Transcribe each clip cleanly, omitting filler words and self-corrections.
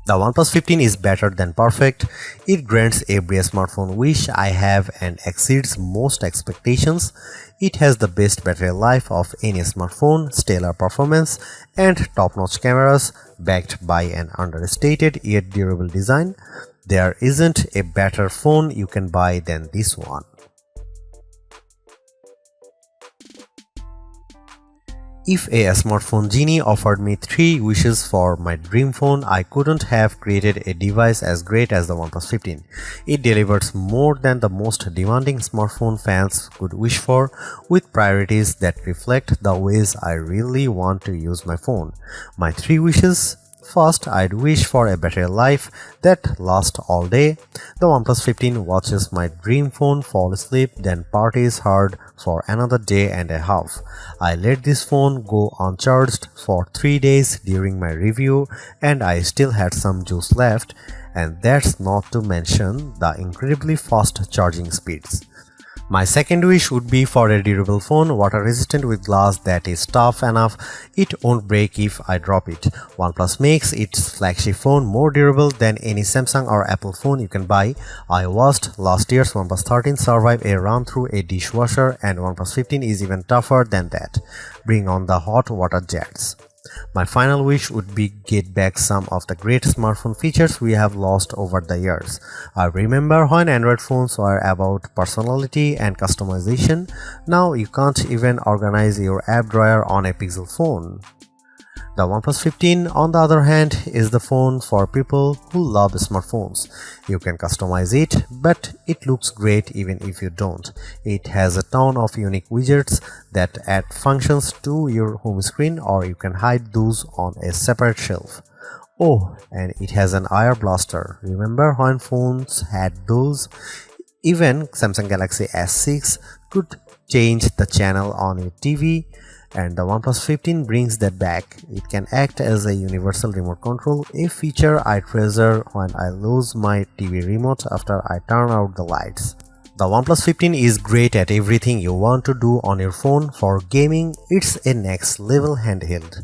The OnePlus 15 is better than perfect. It grants every smartphone wish I have and exceeds most expectations. It has the best battery life of any smartphone, stellar performance, and top-notch cameras backed by an understated yet durable design. There isn't a better phone you can buy than this one. If a smartphone genie offered me 3 wishes for my dream phone, I couldn't have created a device as great as the OnePlus 15. It delivers more than the most demanding smartphone fans could wish for, with priorities that reflect the ways I really want to use my phone. My 3 wishes: first, I'd wish for a battery life that lasts all day. The OnePlus 15 watches my dream phone fall asleep, then parties hard for another day and a half. I let this phone go uncharged for 3 days during my review, and I still had some juice left, and that's not to mention the incredibly fast charging speeds. My second wish would be for a durable phone, water resistant with glass that is tough enough it won't break if I drop it. OnePlus makes its flagship phone more durable than any Samsung or Apple phone you can buy. I watched last year's OnePlus 13 survive a run through a dishwasher, and OnePlus 15 is even tougher than that. Bring on the hot water jets. My final wish would be get back some of the great smartphone features we have lost over the years. I remember when Android phones were about personality and customization. Now you can't even organize your app drawer on a Pixel phone. The OnePlus 15, on the other hand, is the phone for people who love smartphones. You can customize it, but it looks great even if you don't. It has a ton of unique widgets that add functions to your home screen, or you can hide those on a separate shelf. Oh, and it has an IR blaster. Remember when phones had those? Even Samsung Galaxy S6 could change the channel on your TV. And the OnePlus 15 brings that back. It can act as a universal remote control, a feature I treasure when I lose my TV remote after I turn out the lights. The OnePlus 15 is great at everything you want to do on your phone. For gaming, it's a next level handheld.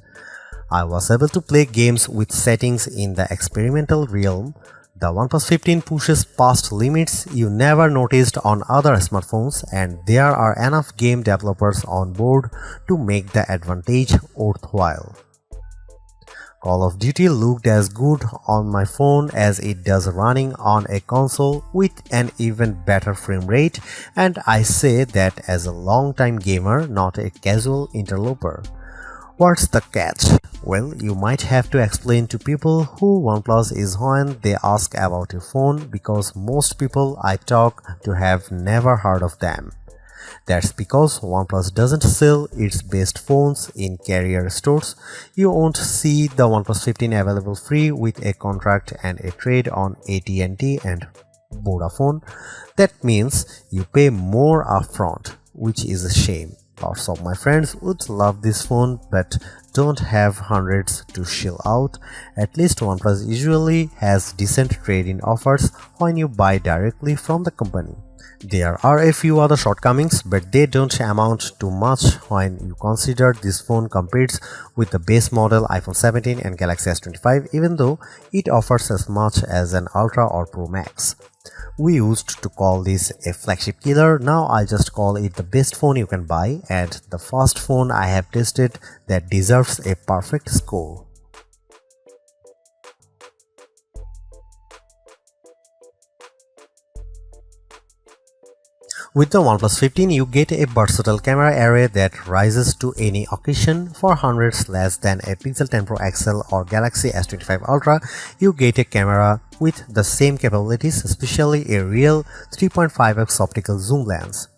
I was able to play games with settings in the experimental realm. The OnePlus 15 pushes past limits you never noticed on other smartphones, and there are enough game developers on board to make the advantage worthwhile. Call of Duty looked as good on my phone as it does running on a console with an even better frame rate, and I say that as a long-time gamer, not a casual interloper. What's the catch? Well, you might have to explain to people who OnePlus is when they ask about your phone, because most people I talk to have never heard of them. That's because OnePlus doesn't sell its best phones in carrier stores. You won't see the OnePlus 15 available free with a contract and a trade on AT&T and Vodafone. That means you pay more upfront, which is a shame. Lots of my friends would love this phone but don't have hundreds to shell out. At least OnePlus usually has decent trade-in offers when you buy directly from the company. There are a few other shortcomings, but they don't amount to much when you consider this phone competes with the base model iPhone 17 and Galaxy S25, even though it offers as much as an Ultra or Pro Max. We used to call this a flagship killer. Now I just call it the best phone you can buy, and the first phone I have tested that deserves a perfect score. With the OnePlus 15, you get a versatile camera array that rises to any occasion. For hundreds less than a Pixel 10 Pro XL or Galaxy S25 Ultra, you get a camera with the same capabilities, especially a real 3.5x optical zoom lens.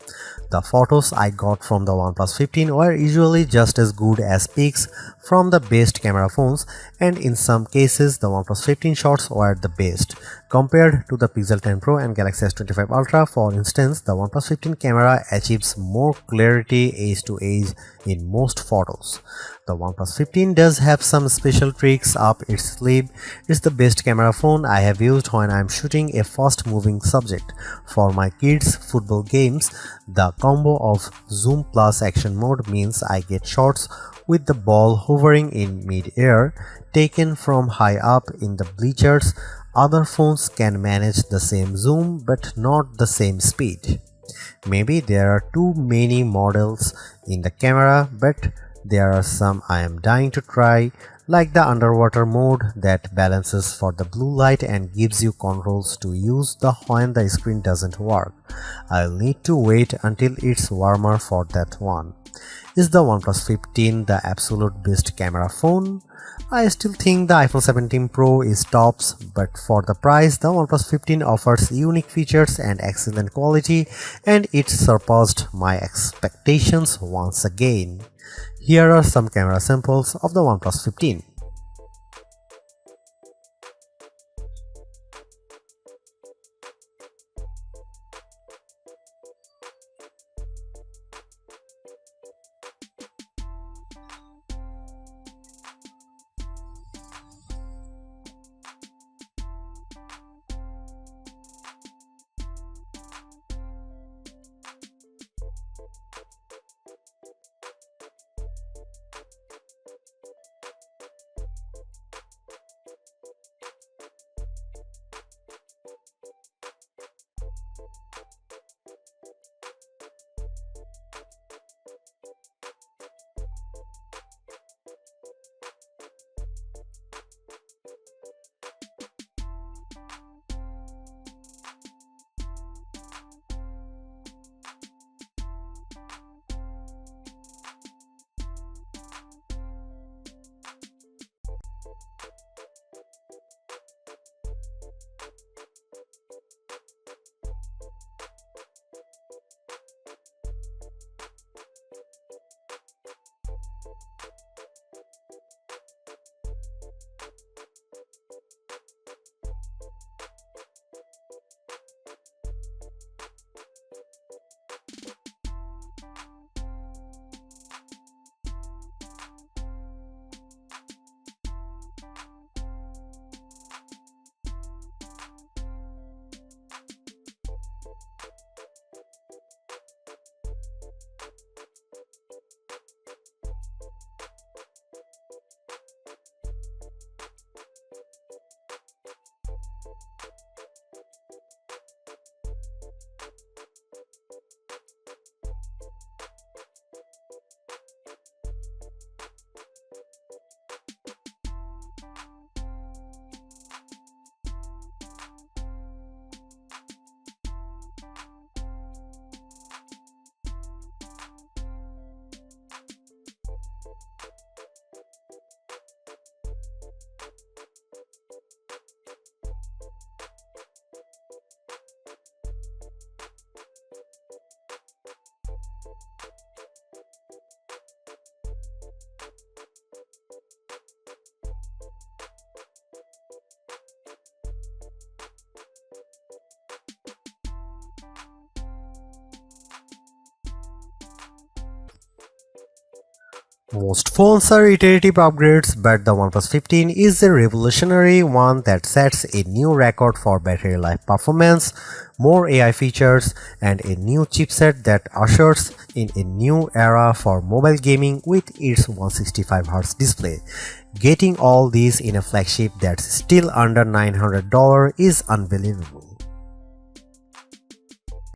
The photos I got from the OnePlus 15 were usually just as good as pics from the best camera phones, and in some cases the OnePlus 15 shots were the best. Compared to the Pixel 10 Pro and Galaxy S25 Ultra, for instance, the OnePlus 15 camera achieves more clarity edge to edge in most photos. The OnePlus 15 does have some special tricks up its sleeve. It's the best camera phone I have used when I'm shooting a fast-moving subject. For my kids' football games, the combo of zoom plus action mode means I get shots with the ball hovering in mid-air, taken from high up in the bleachers. Other phones can manage the same zoom but not the same speed. Maybe there are too many models in the camera, but there are some I am dying to try, like the underwater mode that balances for the blue light and gives you controls to use when the screen doesn't work. I'll need to wait until it's warmer for that one. Is the OnePlus 15 the absolute best camera phone? I still think the iPhone 17 Pro is tops, but for the price, the OnePlus 15 offers unique features and excellent quality, and it surpassed my expectations once again. Here are some camera samples of the OnePlus 15. Most phones are iterative upgrades, but the OnePlus 15 is a revolutionary one that sets a new record for battery life performance, more AI features, and a new chipset that ushers in a new era for mobile gaming with its 165Hz display. Getting all these in a flagship that's still under $900 is unbelievable.